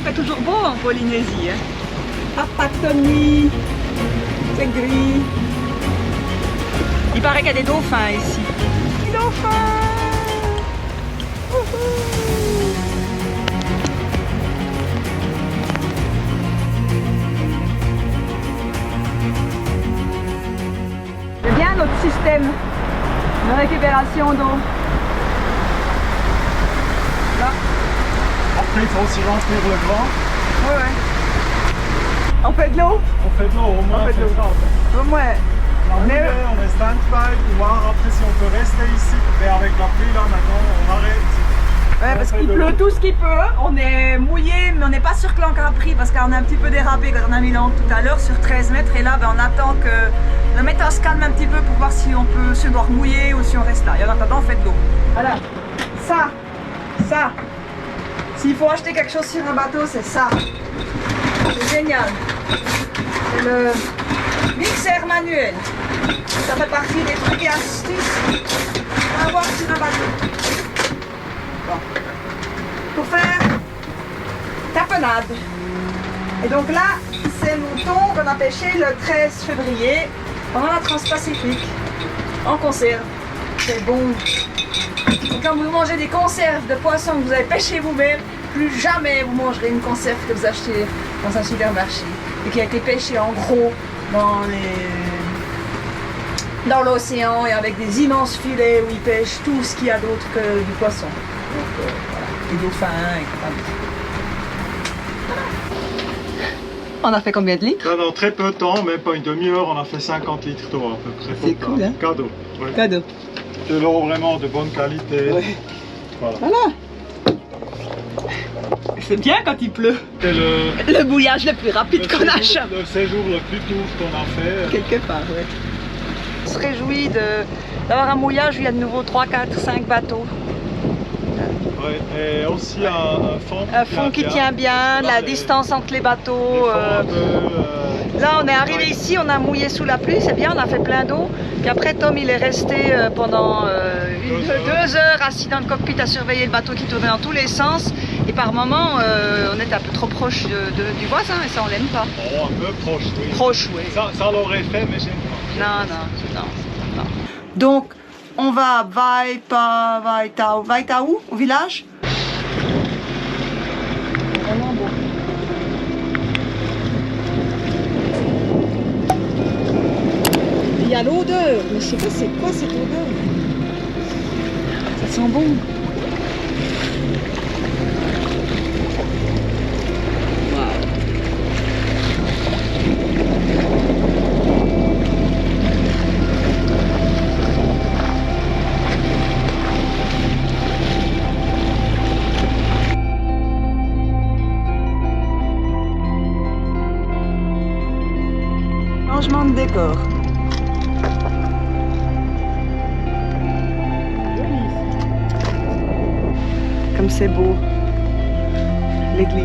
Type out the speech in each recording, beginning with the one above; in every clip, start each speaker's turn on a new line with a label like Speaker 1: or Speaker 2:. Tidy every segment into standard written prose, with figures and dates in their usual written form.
Speaker 1: fait toujours beau en Polynésie. Hein. Apatoni, c'est gris. Il paraît qu'il y a des dauphins ici. Des dauphins! C'est bien notre système de récupération d'eau. Là.
Speaker 2: Après, il faut aussi remplir le grand.
Speaker 1: Ouais, ouais. On fait de l'eau?
Speaker 2: On fait de l'eau, au moins on fait de l'eau.
Speaker 1: Au moins.
Speaker 2: On est stand-by pour voir après si on peut rester ici. Mais avec la pluie là maintenant, on arrête.
Speaker 1: Ouais, parce qu'il pleut tout ce qu'il peut. On est mouillé, mais on n'est pas sûr que l'encre a pris parce qu'on a un petit peu dérapé quand on a mis l'encre tout à l'heure sur 13 mètres. Et là, ben, on attend que le météo se calme un petit peu pour voir si on peut se voir mouiller ou si on reste là. Et en attendant, on fait de l'eau. Voilà. Ça. S'il faut acheter quelque chose sur un bateau, c'est ça. C'est génial. C'est le mixeur manuel. Ça fait partie des trucs et astuces à avoir sur un bateau. Bon. Pour faire tapenade. Et donc là, c'est le mouton qu'on a pêché le 13 février pendant la Transpacifique en conserve. C'est bon. Et quand vous mangez des conserves de poissons que vous avez pêché vous-même, plus jamais vous mangerez une conserve que vous achetez dans un supermarché et qui a été pêchée en gros dans l'océan et avec des immenses filets où ils pêchent tout ce qu'il y a d'autre que du poisson. Donc voilà, les dauphins et compagnie. On a fait combien de litres?
Speaker 2: Là, dans très peu de temps, même pas une demi-heure, on a fait 50 litres d'eau à peu près.
Speaker 1: C'est cool, hein?
Speaker 2: Cadeau. Ouais.
Speaker 1: Cadeau.
Speaker 2: De l'eau vraiment de bonne qualité.
Speaker 1: Ouais.
Speaker 2: Voilà.
Speaker 1: C'est bien quand il pleut.
Speaker 2: C'est
Speaker 1: le bouillage le plus rapide qu'on a jamais.
Speaker 2: Le séjour le plus court qu'on a fait.
Speaker 1: Quelque part, oui. On se réjouit d'avoir un mouillage où il y a de nouveau 3, 4, 5 bateaux.
Speaker 2: Ouais, et aussi un fond.
Speaker 1: Un fond qui tient bien, la distance entre les bateaux. Là, on est arrivé ici, on a mouillé sous la pluie, c'est bien, on a fait plein d'eau. Puis après, Tom, il est resté pendant 2 heures assis dans le cockpit à surveiller le bateau qui tournait dans tous les sens. Et par moments, on était un peu trop proche du voisin et ça, on l'aime pas.
Speaker 2: Oh, un peu proche, oui.
Speaker 1: Proche, oui.
Speaker 2: Ça l'aurait fait, mais j'aime pas.
Speaker 1: Non. Donc, on va à Vaitau, au village. Vraiment beau. Il y a l'odeur, mais je sais pas c'est quoi cette odeur. Ça sent bon. Changement de décor. Comme c'est beau, l'église.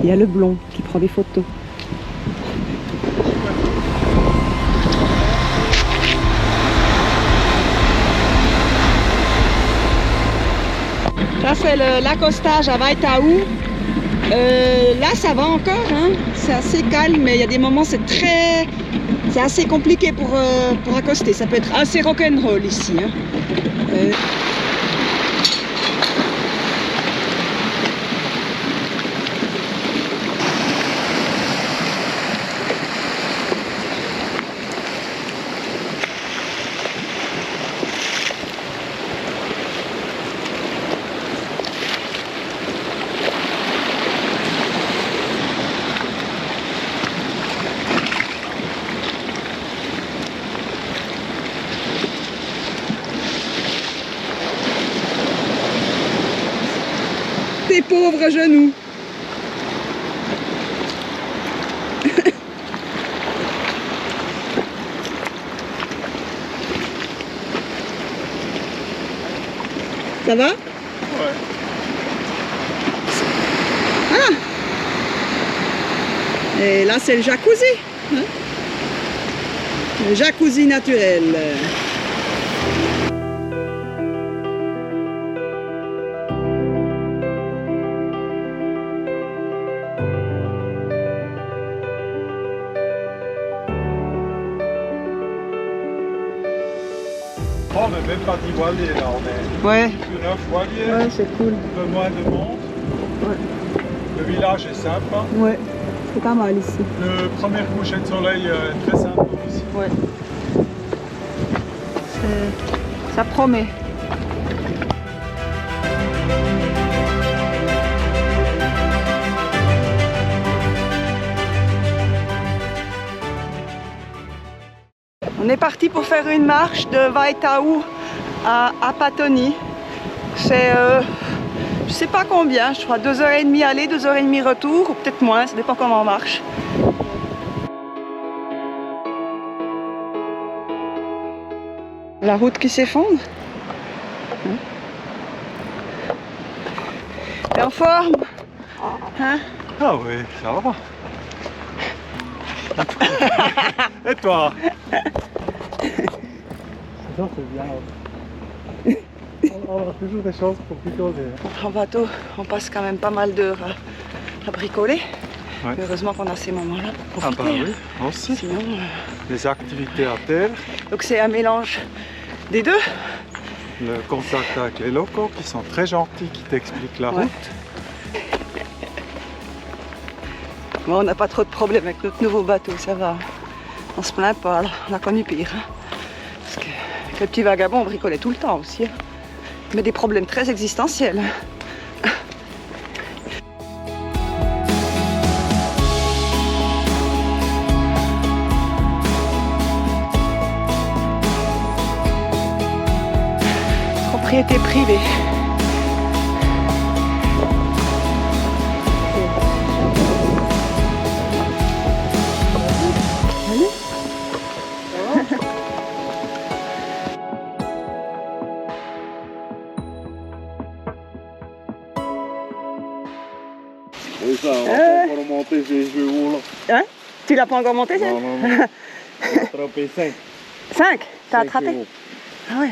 Speaker 1: Il y a le blond qui prend des photos. Ça c'est l'accostage à Vaitau. Là ça va encore, hein. C'est assez calme, mais il y a des moments c'est assez compliqué pour accoster. Ça peut être assez rock'n'roll ici. Hein. votre genou. Ça va?
Speaker 2: Ouais.
Speaker 1: Ah! Et là, c'est le jacuzzi. Hein? Le jacuzzi naturel.
Speaker 2: Oh, on n'est même pas 10 voiliers là, on est
Speaker 1: Ouais,
Speaker 2: plus 9 voiliers,
Speaker 1: ouais, c'est cool.
Speaker 2: un peu moins de monde.
Speaker 1: Ouais,
Speaker 2: Le village est sympa.
Speaker 1: ouais, c'est pas mal ici.
Speaker 2: Le premier coucher de soleil est très sympa aussi.
Speaker 1: Ouais. Ça promet. On est parti pour faire une marche de Vaitaou à Apatoni. C'est, je sais pas combien, je crois 2h30 aller, 2h30 retour, ou peut-être moins, ça dépend comment on marche. La route qui s'effondre. T'es en forme? Hein?
Speaker 2: Ah oui, ça va. Et toi? Ça c'est bien. On a toujours des choses pour picoler.
Speaker 1: En bateau, on passe quand même pas mal d'heures à bricoler.
Speaker 2: Ouais.
Speaker 1: Mais heureusement qu'on a ces moments-là pour
Speaker 2: Ah
Speaker 1: profiter.
Speaker 2: bah oui, aussi.
Speaker 1: Sinon,
Speaker 2: Les activités à terre,
Speaker 1: donc c'est un mélange des deux.
Speaker 2: le contact avec les locaux qui sont très gentils, qui t'expliquent la
Speaker 1: Ouais.
Speaker 2: route.
Speaker 1: Bon, on n'a pas trop de problèmes avec notre nouveau bateau, ça va. On se plaint pas, là. On a connu pire. Hein. Parce que avec le petit vagabond, on bricolait tout le temps aussi. Hein. Mais des problèmes très existentiels. Hein. Propriété privée.
Speaker 3: Oui, ça, on va pas encore monter ces chevaux là.
Speaker 1: Hein? Tu l'as pas encore monté, ça?
Speaker 3: Non, non, non. J'ai attrapé 5.
Speaker 1: 5? T'as attrapé? Ah ouais.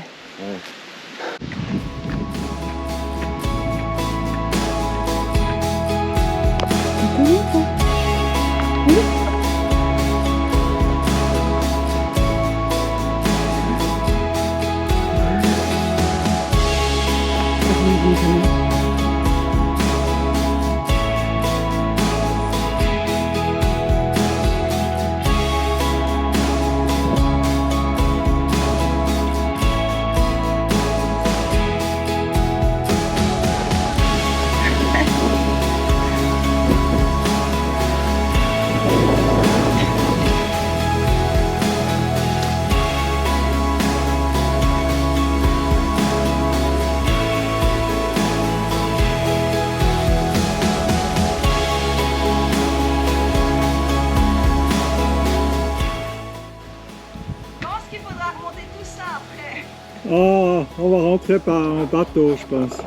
Speaker 1: Je pense qu'il faudra remonter tout ça après.
Speaker 2: Oh, on va rentrer par un bateau, je pense.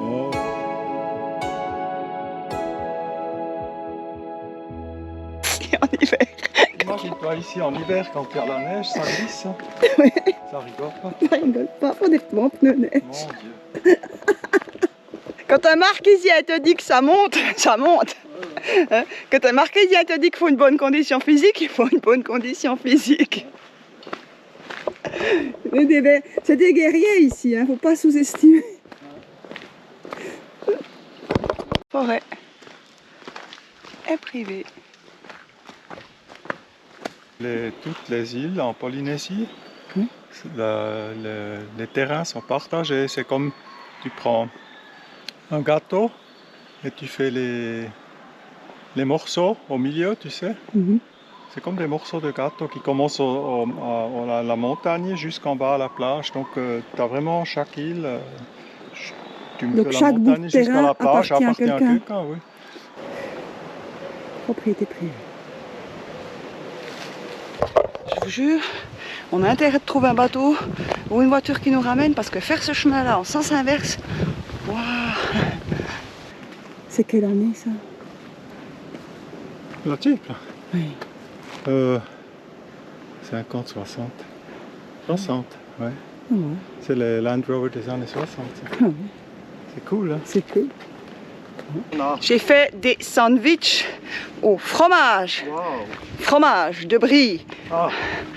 Speaker 2: Oh.
Speaker 1: En hiver.
Speaker 2: Imagine-toi ici en hiver quand il y a la neige, ça glisse. Hein.
Speaker 1: Oui.
Speaker 2: Ça rigole pas.
Speaker 1: Ça rigole pas, faut des bons pneus neige.
Speaker 2: Mon Dieu.
Speaker 1: Quand un marquisien te dit que ça monte, ça monte. Hein? Quand un marquisien te dit qu'il faut une bonne condition physique, il faut une bonne condition physique. C'est des guerriers ici, hein, faut pas sous-estimer. Forêt est privée.
Speaker 2: Toutes les îles en Polynésie, les terrains sont partagés. C'est comme tu prends un gâteau et tu fais les morceaux au milieu, tu sais.
Speaker 1: Mhm.
Speaker 2: C'est comme des morceaux de gâteau qui commencent à la montagne jusqu'en bas à la plage. Donc tu as vraiment chaque île,
Speaker 4: Donc chaque bout de terrain appartient à quelqu'un.
Speaker 2: Oui.
Speaker 4: Propriété privée. Je vous jure, on a intérêt de trouver un bateau ou une voiture qui nous ramène parce que faire ce chemin-là en sens inverse, waouh. C'est quelle année ça?
Speaker 2: La Jeep là?
Speaker 4: Oui.
Speaker 2: 50, 60. 60, ouais.
Speaker 4: Ah ouais.
Speaker 2: C'est le Land Rover des années 60.
Speaker 4: Ah ouais.
Speaker 2: C'est cool, hein?
Speaker 4: C'est cool. J'ai fait des sandwichs au fromage.
Speaker 2: Wow.
Speaker 4: Fromage de Brie.
Speaker 2: Ah,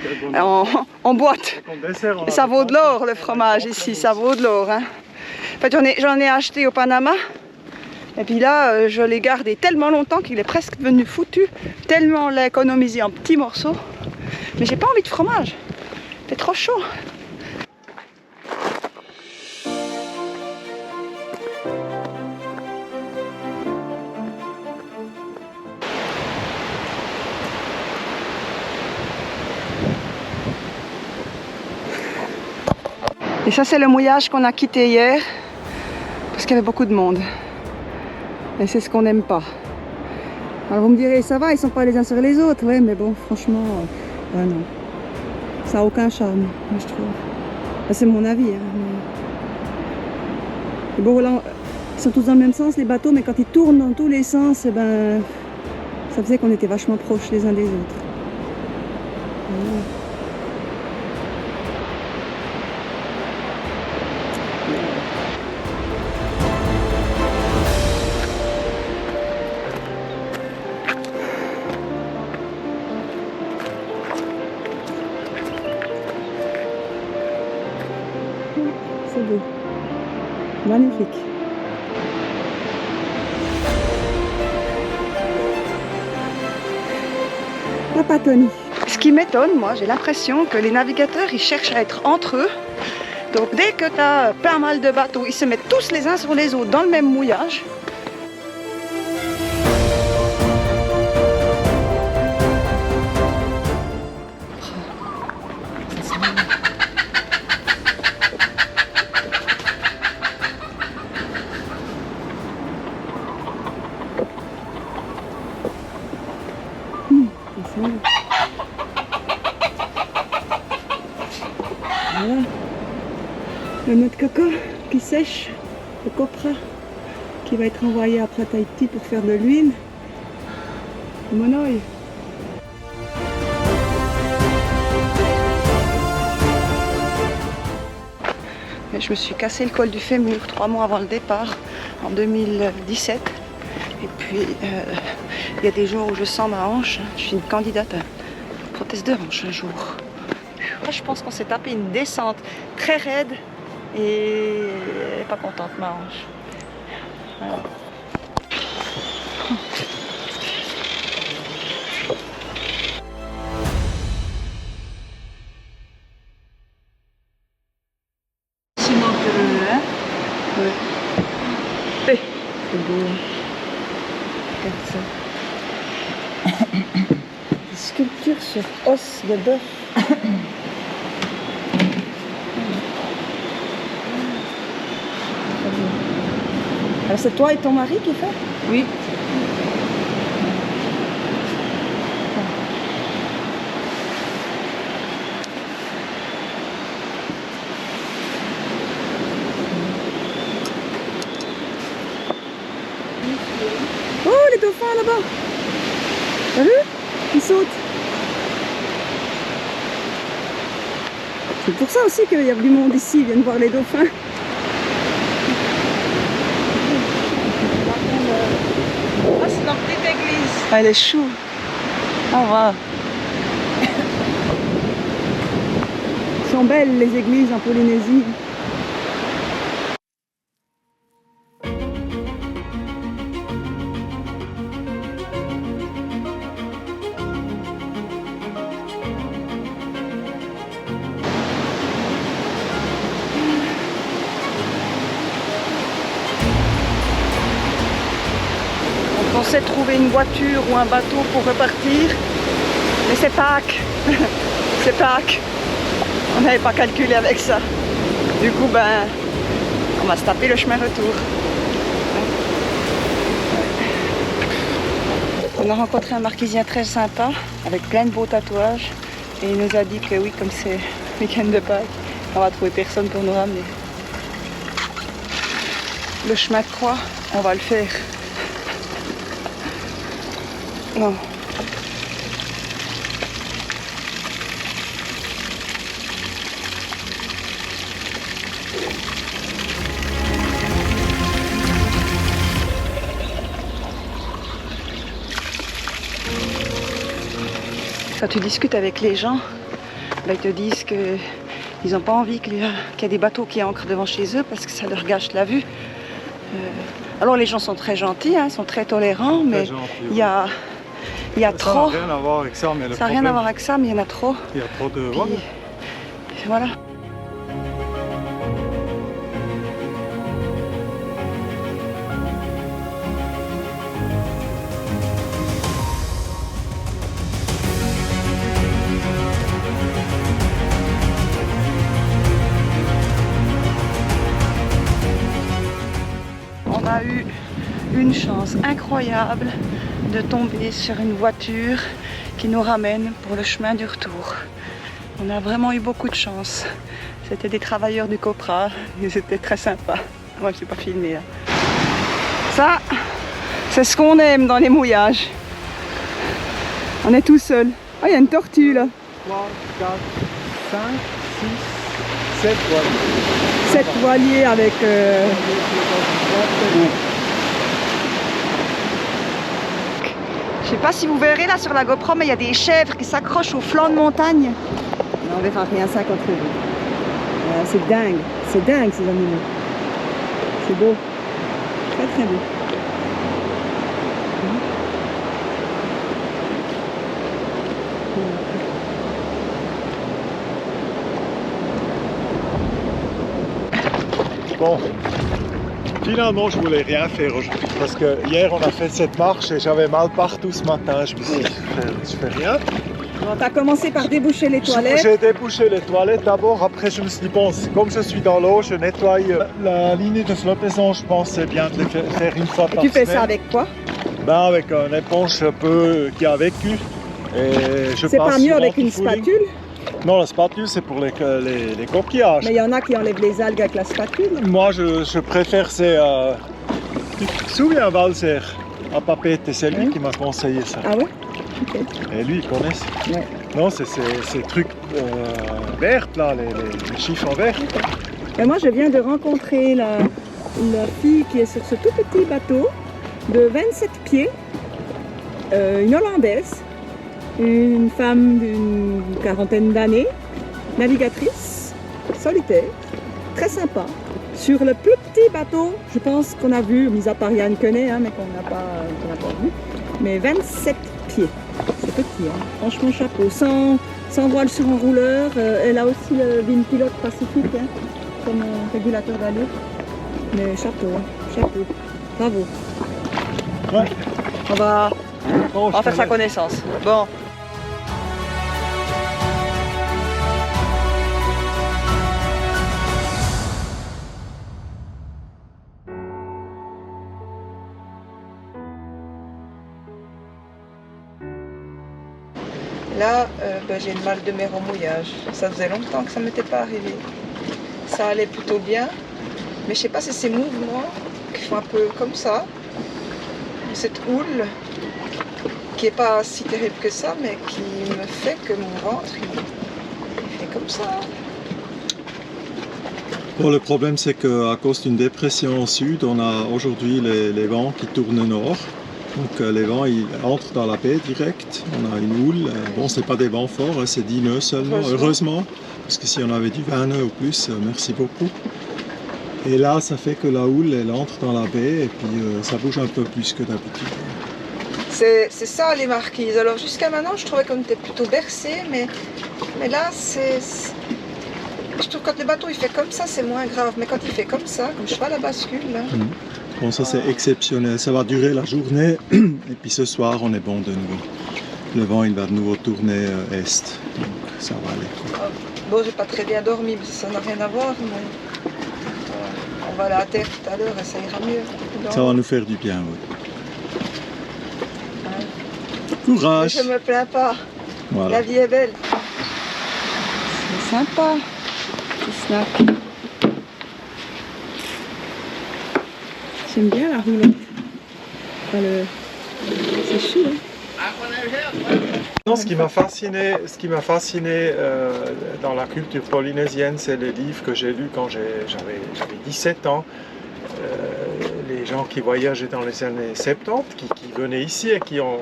Speaker 2: quel bon
Speaker 4: En boîte.
Speaker 2: Comme dessert, on a
Speaker 4: Ça
Speaker 2: des
Speaker 4: vaut de l'or
Speaker 2: pâtes.
Speaker 4: le fromage ici, ça vaut de l'or. Hein. En fait, j'en ai acheté au Panama. Et puis là, je l'ai gardé tellement longtemps qu'il est presque devenu foutu. Tellement on l'a économisé en petits morceaux. Mais j'ai pas envie de fromage. Il fait trop chaud. Et ça, c'est le mouillage qu'on a quitté hier. Parce qu'il y avait beaucoup de monde. Et c'est ce qu'on n'aime pas. Alors vous me direz, ça va, ils sont pas les uns sur les autres. Ouais, mais bon, franchement, non. Ça n'a aucun charme, moi, je trouve. Enfin, c'est mon avis. Hein, mais... Et bon, là, ils sont tous dans le même sens, les bateaux, mais quand ils tournent dans tous les sens, eh ben, ça faisait qu'on était vachement proches les uns des autres. Voilà. C'est beau. Magnifique. Papatonie. Ce qui m'étonne, moi, j'ai l'impression que les navigateurs, ils cherchent à être entre eux. Donc dès que tu as pas mal de bateaux, ils se mettent tous les uns sur les autres dans le même mouillage. Voilà. Le nœud de coco qui sèche, le copra qui va être envoyé après à Tahiti pour faire de l'huile. Le monoï. Mais je me suis cassé le col du fémur 3 mois avant le départ, en 2017. Et puis, il y a des jours où je sens ma hanche. Je suis une candidate à une prothèse de hanche un jour. Là, je pense qu'on s'est tapé une descente très raide et elle n'est pas contente, ma hanche. Voilà. Hein? Ouais. C'est beau. Regarde ça. Des sculptures sur os de bœuf. Alors c'est toi et ton mari qui fait? Oui. Oh, les dauphins là-bas! T'as vu? Ils sautent. C'est pour ça aussi qu'il y a du monde ici, ils viennent voir les dauphins.
Speaker 1: Ah, c'est dans petite église.
Speaker 4: Ah, elle est chou. Ah, wow. Elles sont belles les églises en Polynésie. On pensait trouver une voiture ou un bateau pour repartir. Mais c'est Pâques. C'est Pâques. On n'avait pas calculé avec ça. Du coup, ben, on va se taper le chemin retour. On a rencontré un marquisien très sympa, avec plein de beaux tatouages. Et il nous a dit que oui, comme c'est le week-end de Pâques, on va trouver personne pour nous ramener. Le chemin de croix, on va le faire. Non. Quand tu discutes avec les gens, ben, ils te disent qu'ils n'ont pas envie qu'il y ait des bateaux qui ancrent devant chez eux parce que ça leur gâche la vue. Alors les gens sont très gentils, hein, sont très tolérants, mais il y a trop.
Speaker 2: Ça n'a rien à voir avec ça, mais
Speaker 4: ça n'a rien à voir avec ça, mais il y en a trop.
Speaker 2: Il y a trop de...
Speaker 4: Puis, voilà. On a eu une chance incroyable de tomber sur une voiture qui nous ramène pour le chemin du retour. On a vraiment eu beaucoup de chance. C'était des travailleurs du Copra et c'était très sympa. Moi, je ne suis pas filmée là. Ça, c'est ce qu'on aime dans les mouillages. On est tout seul. Ah, il y a une tortue là.
Speaker 2: 3, 4, 5, 6, 7 voiliers.
Speaker 4: 7 voiliers avec... Je sais pas si vous verrez là sur la GoPro, mais il y a des chèvres qui s'accrochent au flanc de montagne. Mais on verra rien ça contre vous. C'est dingue ces animaux. C'est beau, très très beau.
Speaker 2: Bon, finalement je voulais rien faire aujourd'hui parce que hier on a fait cette marche et j'avais mal partout ce matin. Je me suis dit, je fais rien.
Speaker 4: Bon, t'as commencé par déboucher les toilettes.
Speaker 2: J'ai débouché les toilettes d'abord, après je me suis dit, bon, comme je suis dans l'eau, je nettoie la ligne de flottaison, je pense que c'est bien de les faire une fois par semaine.
Speaker 4: Tu fais ça avec quoi?
Speaker 2: Ben avec une éponge un peu qui a vécu.
Speaker 4: C'est pas mieux avec une spatule?
Speaker 2: Non, la spatule c'est pour les coquillages.
Speaker 4: Mais il y en a qui enlèvent les algues avec la spatule.
Speaker 2: Moi je préfère ces... Tu te souviens Valzer à Papette, c'est lui qui m'a conseillé ça.
Speaker 4: Ah ouais? Okay.
Speaker 2: Et lui il connaît ça. Ouais. Non, c'est ces trucs verts là, les chiffres verts.
Speaker 4: Okay. Et moi je viens de rencontrer la fille qui est sur ce tout petit bateau de 27 pieds, une Hollandaise. Une femme d'une quarantaine d'années, navigatrice, solitaire, très sympa. Sur le plus petit bateau, je pense qu'on a vu, mis à part Yann Quenet, mais qu'on n'a pas vu, mais 27 pieds. C'est petit, hein. Franchement chapeau. Sans voile sur enrouleur, elle a aussi le Vin Pilote Pacifique hein, comme régulateur d'allure. Mais chapeau, hein. Chapeau. Bravo.
Speaker 2: Ouais.
Speaker 4: On va faire sa connaissance. Bon. Là, j'ai le mal de mer au mouillage. Ça faisait longtemps que ça ne m'était pas arrivé. Ça allait plutôt bien. Mais je sais pas si ces mouvements qui font un peu comme ça, cette houle, qui n'est pas si terrible que ça, mais qui me fait que mon ventre, il fait comme ça.
Speaker 5: Bon, le problème, c'est qu'à cause d'une dépression au sud, on a aujourd'hui les vents qui tournent nord. Donc les vents ils entrent dans la baie direct, on a une houle, bon c'est pas des vents forts, c'est 10 nœuds seulement, heureusement, parce que si on avait du 20 nœuds ou plus, merci beaucoup. Et là ça fait que la houle elle entre dans la baie et puis ça bouge un peu plus que d'habitude.
Speaker 4: C'est ça les marquises, alors jusqu'à maintenant je trouvais qu'on était plutôt bercé, mais là je trouve que quand le bateau il fait comme ça c'est moins grave, mais quand il fait comme ça, comme je fais à la bascule là...
Speaker 5: Bon, ça c'est exceptionnel, ça va durer la journée et puis ce soir on est bon de nouveau. le vent il va de nouveau tourner est. Donc ça va aller.
Speaker 4: Bon, j'ai pas très bien dormi, mais ça n'a rien à voir. Mais on va aller à terre tout à l'heure et ça ira mieux.
Speaker 5: Ça va nous faire du bien, oui.
Speaker 4: Mais
Speaker 5: Courage!
Speaker 4: je me plains pas.
Speaker 5: Voilà.
Speaker 4: La vie est belle. C'est sympa, petit snack. J'aime bien la roulette. Enfin, c'est chou, hein.
Speaker 2: Non, ce qui m'a fasciné dans la culture polynésienne, c'est les livres que j'ai lus quand j'avais 17 ans. Les gens qui voyageaient dans les années 70, qui venaient ici et qui ont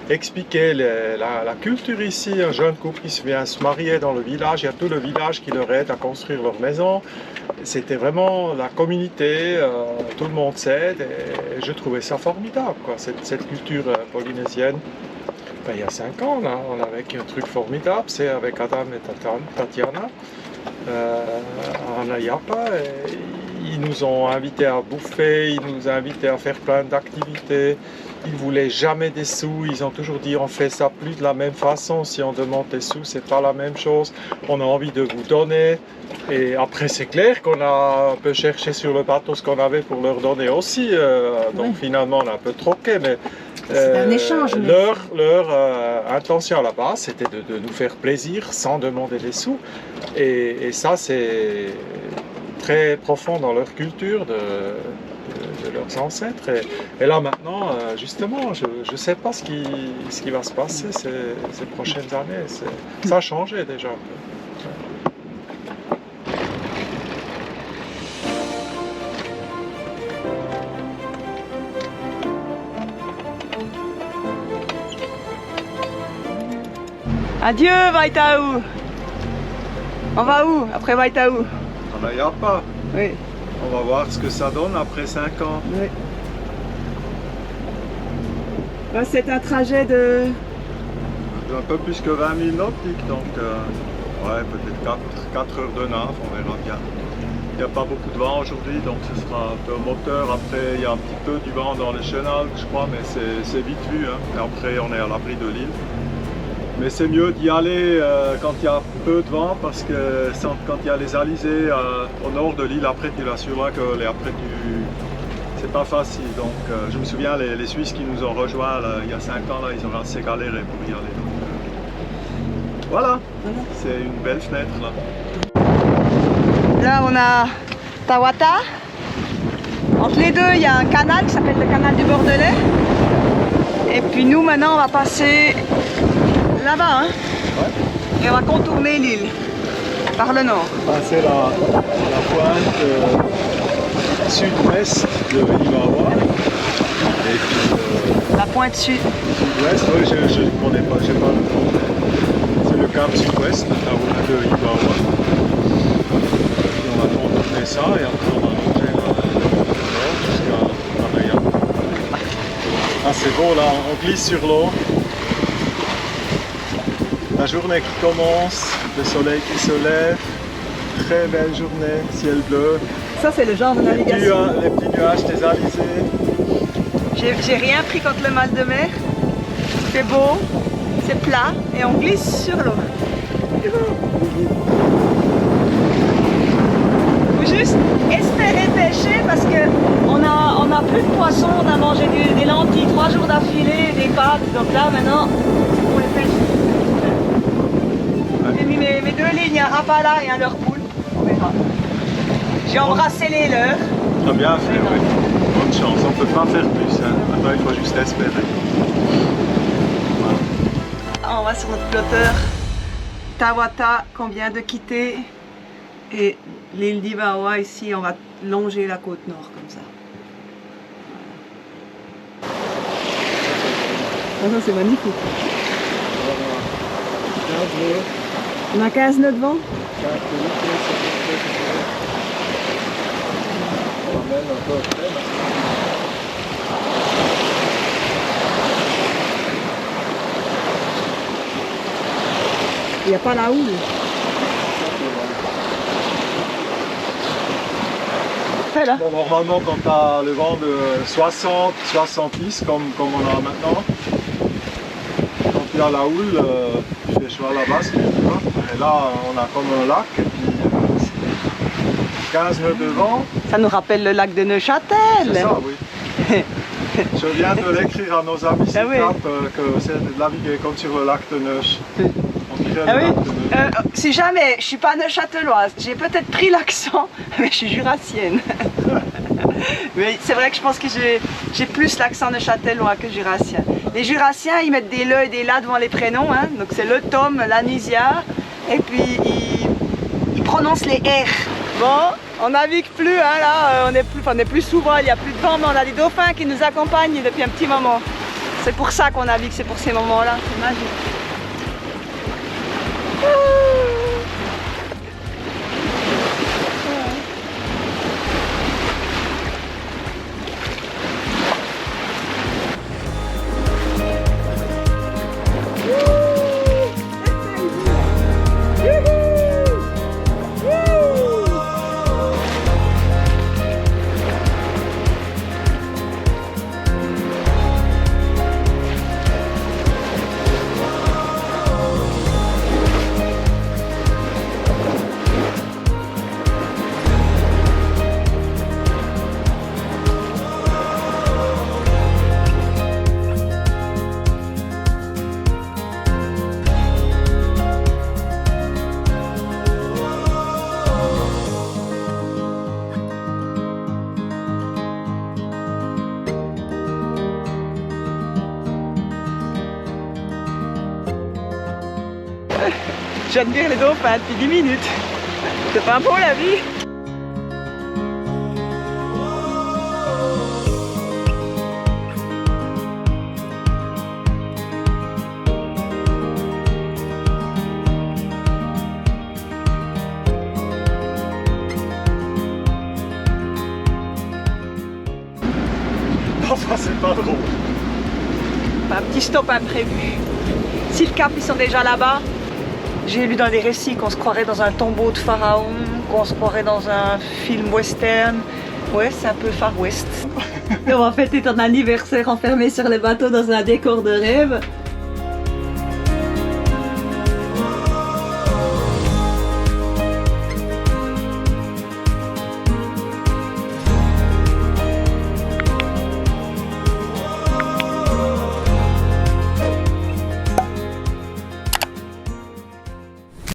Speaker 2: expliqué la culture ici. Un jeune couple qui vient se marier dans le village, il y a tout le village qui leur aide à construire leur maison. C'était vraiment la communauté, tout le monde s'aide et je trouvais ça formidable, quoi, cette culture polynésienne. Ben, il y a 5 ans, là, on a vécu un truc formidable, c'est avec Adam et Tatiana en Ayapa. Ils nous ont invités à bouffer, ils nous ont invités à faire plein d'activités. Ils ne voulaient jamais des sous, ils ont toujours dit on fait ça plus de la même façon, si on demande des sous c'est pas la même chose, on a envie de vous donner. Et après c'est clair qu'on a un peu cherché sur le bateau ce qu'on avait pour leur donner aussi, donc finalement on a un peu troqué, mais
Speaker 1: c'est un échange.
Speaker 2: Leur intention à la base c'était de nous faire plaisir sans demander des sous, et ça c'est très profond dans leur culture de leurs ancêtres. Et là maintenant, justement, je ne sais pas ce qui va se passer ces prochaines années. Ça a changé déjà un peu.
Speaker 4: Adieu, Vaitaou. On va où après Vaitaou?
Speaker 2: On n'aille pas.
Speaker 4: Oui.
Speaker 2: On va voir ce que ça donne après 5 ans.
Speaker 4: Oui. C'est un trajet de...
Speaker 2: Un peu plus que 20 000 nautiques, donc ouais, peut-être 4 heures de nav, on verra bien. Il n'y a pas beaucoup de vent aujourd'hui, donc ce sera un peu moteur. Après, il y a un petit peu du vent dans les chenals, je crois, mais c'est vite vu. Hein. Et après, on est à l'abri de l'île. Mais c'est mieux d'y aller quand il y a peu de vent, parce que quand il y a les alizés au nord de l'île, après tu l'assureras que c'est pas facile. Donc je me souviens, les Suisses qui nous ont rejoints là, il y a 5 ans, là, ils ont assez galéré pour y aller. Donc, voilà, c'est une belle fenêtre là.
Speaker 4: Là on a Tawata. Entre les deux il y a un canal qui s'appelle le canal du Bordelais. Et puis nous maintenant on va passer là-bas, hein,
Speaker 2: Ouais.
Speaker 4: et on va contourner l'île par le nord.
Speaker 2: C'est la pointe sud-ouest de Iwawa. Et puis
Speaker 4: La pointe sud.
Speaker 2: sud-ouest, oui, je ne connais pas, j'ai pas le nom. C'est le cap sud-ouest de Iwawa. Puis on va contourner ça et après on va longer le nord jusqu'à Pattaya. Ah, c'est beau là, on glisse sur l'eau. La journée qui commence, le soleil qui se lève, très belle journée, ciel bleu.
Speaker 4: Ça c'est le genre de navigation.
Speaker 2: Les petits nuages des alizés.
Speaker 4: J'ai rien pris contre le mal de mer. C'est beau, c'est plat et on glisse sur l'eau. Faut juste espérer pêcher parce que on a plus de poissons, on a mangé des lentilles 3 jours d'affilée, des pâtes, donc là maintenant on les pêche. J'ai mis mes 2 lignes, un rapala et un leurre poule, on verra. J'ai embrassé les leurs.
Speaker 2: T'as bien fait, oui. Bonne chance, on ne peut pas faire plus. Hein. Maintenant, il faut juste espérer. Voilà.
Speaker 4: On va sur notre flotteur Tawata qu'on vient de quitter. Et l'île d'Iwawa ici, on va longer la côte nord comme ça. Ah, ça c'est magnifique. On a 15 nœuds de vent. Il n'y a pas la houle. Là.
Speaker 2: Bon, normalement, quand tu as le vent de 60, 70 comme on a maintenant, quand tu
Speaker 5: il y a la houle, je fais cheval à basse, et là on a comme un lac, et puis 15 nœuds de vent.
Speaker 4: Ça nous rappelle le lac de Neuchâtel.
Speaker 5: C'est ça, oui. Je viens de l'écrire à nos amis
Speaker 4: Ah oui.
Speaker 5: que c'est de naviguer comme sur le lac de Neuch. On dirait
Speaker 4: Ah
Speaker 5: le
Speaker 4: oui.
Speaker 5: lac de Neuch.
Speaker 4: Si jamais, je suis pas neuchâteloise, j'ai peut-être pris l'accent, mais je suis jurassienne. Mais c'est vrai que je pense que j'ai plus l'accent neuchâtelois que jurassien. Les jurassiens, ils mettent des le et des la devant les prénoms, hein. Donc c'est le Tom, l'Anísia, et puis ils prononcent les R. Bon, on navigue plus, hein, là, on est plus souvent, il n'y a plus de vent, mais on a des dauphins qui nous accompagnent depuis un petit moment. C'est pour ça qu'on navigue, c'est pour ces moments-là, c'est magique. J'admire les dauphins depuis 10 minutes. C'est pas beau la vie?
Speaker 5: Enfin, c'est pas drôle.
Speaker 4: Un petit stop imprévu. Si le cap ils sont déjà là-bas, j'ai lu dans des récits qu'on se croirait dans un tombeau de pharaon, qu'on se croirait dans un film western. Ouais, c'est un peu Far West.
Speaker 6: Et on va fêter ton anniversaire enfermé sur les bateaux dans un décor de rêve.